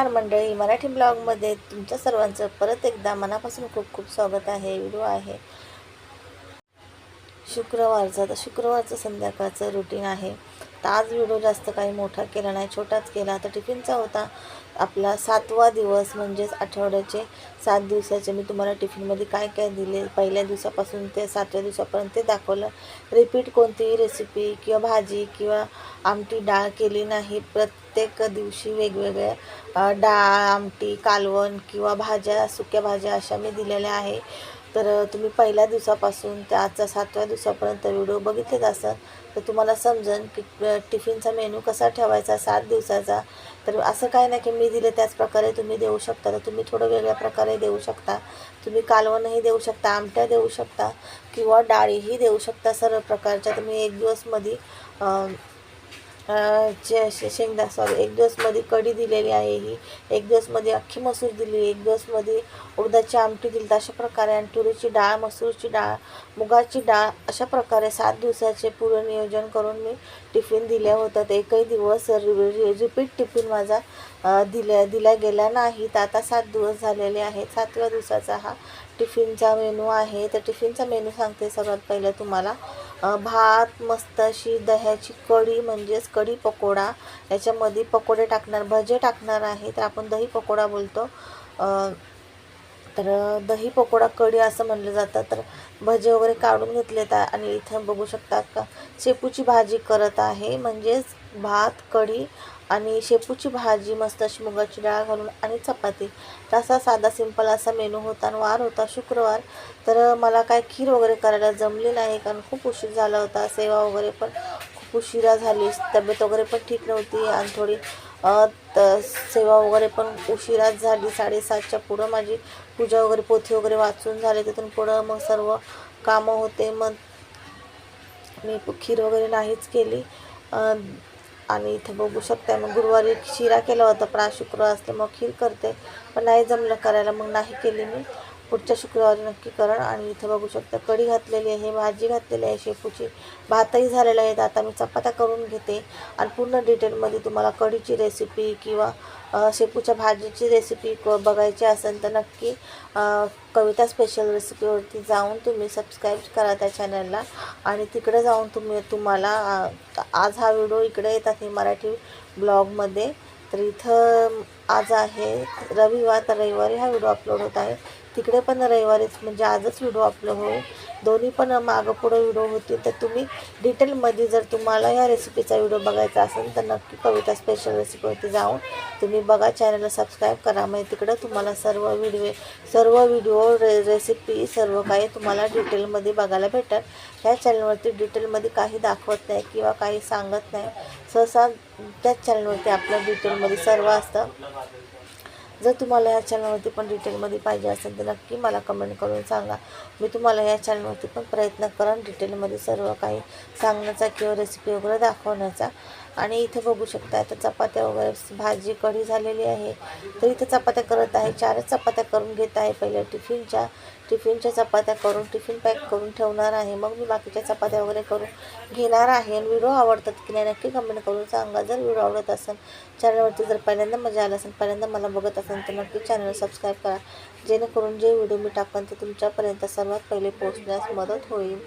नमस्कार मंडळी, मराठी ब्लॉगमध्ये तुमच्या सर्वांचं परत एकदा मनापासून खूप खूप स्वागत आहे. व्हिडिओ आहे शुक्रवारचा. तर शुक्रवारचं संध्याकाळचं रुटीन आहे. तर आज व्हिडिओ जास्त काही मोठा केला नाही, छोटाच केला. तर टिफिनचा होता आपला 7वा दिवस, म्हणजेच आठवड्याचे 7 दिवसाचे मी तुम्हाला टिफिनमध्ये काय काय दिले पहिल्या दिवसापासून ते 7व्या दिवसापर्यंत ते दाखवलं. रिपीट कोणतीही रेसिपी किंवा भाजी किंवा आमटी डाळ केली नाही. प्रत्येक दिवशी वेगवेगळ्या डाळ, आमटी, कालवण किंवा भाज्या, सुक्या भाज्या अशा मी दिलेल्या आहे. तर तुम्ही पहिल्या दिवसापासून ते आजच्या 7व्या दिवसापर्यंत व्हिडिओ बघितलेच असाल, तर तुम्हाला समजेल की टिफिनचा मेनू कसा ठेवायचा 7 दिवसाचा. तर असं काय नाही की मी दिले त्याच प्रकारे तुम्ही देऊ शकता. तर तुम्ही थोडं वेगळ्या प्रकारे देऊ शकता. तुम्ही कालवणही देऊ शकता, आमट्या देऊ शकता किंवा डाळीही देऊ शकता. सर्व प्रकारच्या तुम्ही एक दिवसमध्ये एक दिवसमध्ये कढी दिलेली आहे, ही एक दिवसमध्ये अख्खी मसूर दिली, एक दिवसमध्ये उडदाची आमटी दिली. अशा प्रकारे आणि तुरीची डाळ, मसूरची डाळ, मुगाची डाळ अशा प्रकारे 7 दिवसाचे पूर्ण नियोजन करून मी टिफिन दिले होतं. एकही दिवस रिपीट टिफिन माझा दिला गेला नाही. तर आता 7 दिवस झालेले आहेत. 7व्या दिवसाचा हा टिफिनचा मेनू आहे. तर टिफिनचा मेनू सांगते. सर्वात पहिलं तुम्हाला भात, मस्त अशी दह्याची कढी, म्हणजेच कढी पकोडा. याच्यामध्ये पकोडे टाकणार, भजे टाकणार आहे. तर आपण दही पकोडा बोलतो. तर दही पकोडा कढी असं म्हणलं जातं. तर भजे वगैरे काढून घेतलेत आणि इथं बघू शकता का शेपूची भाजी करत आहे, म्हणजेच भात, कढी आणि शेपूची भाजी, मस्त अशी मुगाची डाळ घालून आणि चपाती. तसा साधा सिंपल असा मेनू होता आणि वार होता शुक्रवार. तर मला काय खीर वगैरे करायला जमली नाही, कारण खूप उशीर झाला होता. सेवा वगैरे पण खूप उशिरा झाली, तब्येत वगैरे पण ठीक नव्हती आणि थोडी सेवा वगैरे पण उशिराच झाली. 7:30च्या पुढं माझी पूजा वगैरे, पोथी वगैरे वाचून झाले. तिथून पुढं मग सर्व कामं होते. मग मी खीर वगैरे नाहीच केली. आणि इथं बघू शकता मग गुरुवारी शिरा केला होता, पण आज शुक्रवार असते मग खीर करते, पण नाही जमलं करायला मग नाही केली मी. पुढच्या शुक्रवारी नक्की करण. आणि इथं बघू शकता कढी घातलेली आहे, भाजी घातलेली आहे शेपूची, भातही झालेला आहे. आता मी चपात्या करून घेते आणि पूर्ण डिटेलमध्ये तुम्हाला कढीची रेसिपी किंवा शेपूच्या भाजीची रेसिपी बघायची असेल तर नक्की कविता स्पेशल रेसिपीवरती जाऊन तुम्ही सबस्क्राईब करा त्या चॅनलला. आणि तिकडे जाऊन तुम्हाला आज हा व्हिडिओ इकडे येतात हे मराठी ब्लॉगमध्ये. तर इथं आज आहे रविवार, तर रविवारी हा व्हिडिओ अपलोड होत आहे. तिकडे पण रविवारीच, म्हणजे आजच व्हिडिओ अपलोड होईल. दोन्ही पण मागं पुढं व्हिडिओ होतील. तर तुम्ही डिटेलमध्ये जर तुम्हाला या रेसिपीचा व्हिडिओ बघायचा असेल तर नक्की कविता स्पेशल रेसिपीवरती जाऊन तुम्ही बघा, चॅनलला सबस्क्राईब करा. म्हणजे तिकडं तुम्हाला सर्व व्हिडिओ रेसिपी सर्व काही तुम्हाला डिटेलमध्ये बघायला भेटेल. ह्या चॅनलवरती डिटेलमध्ये काही दाखवत नाही किंवा काही सांगत नाही. सहसा त्याच चॅनलवरती आपलं डिटेलमध्ये सर्व असतं. जर तुम्हाला ह्या चॅनलवरती पण डिटेलमध्ये पाहिजे असेल तर नक्की मला कमेंट करून सांगा. मी तुम्हाला या चॅनलवरती पण प्रयत्न करेन डिटेलमध्ये सर्व काही सांगण्याचा किंवा रेसिपी वगैरे दाखवण्याचा. आणि इथे बघू शकता आता चपात्या वगैरे, भाजी कढी झालेली आहे. तर इथे चपात्या करत आहे, 4च चपात्या करून घेत आहे. पहिल्या टिफिनच्या चपात्या करून टिफिन पॅक करून ठेवणार आहे. मग मी बाकीच्या चपात्या वगैरे करून घेणार आहे. आणि व्हिडिओ आवडतात की नाही नक्की कमेंट करून सांगा. जर व्हिडिओ आवडत असेल, चॅनलवरती जर पहिल्यांदा मजा आला असेल, पहिल्यांदा मला बघत असेल तर नक्की चॅनल सबस्क्राईब करा, जेणेकरून जे व्हिडिओ मी टाकन ते तुमच्यापर्यंत सर्वात पहिले पोहोचण्यास मदत होईल.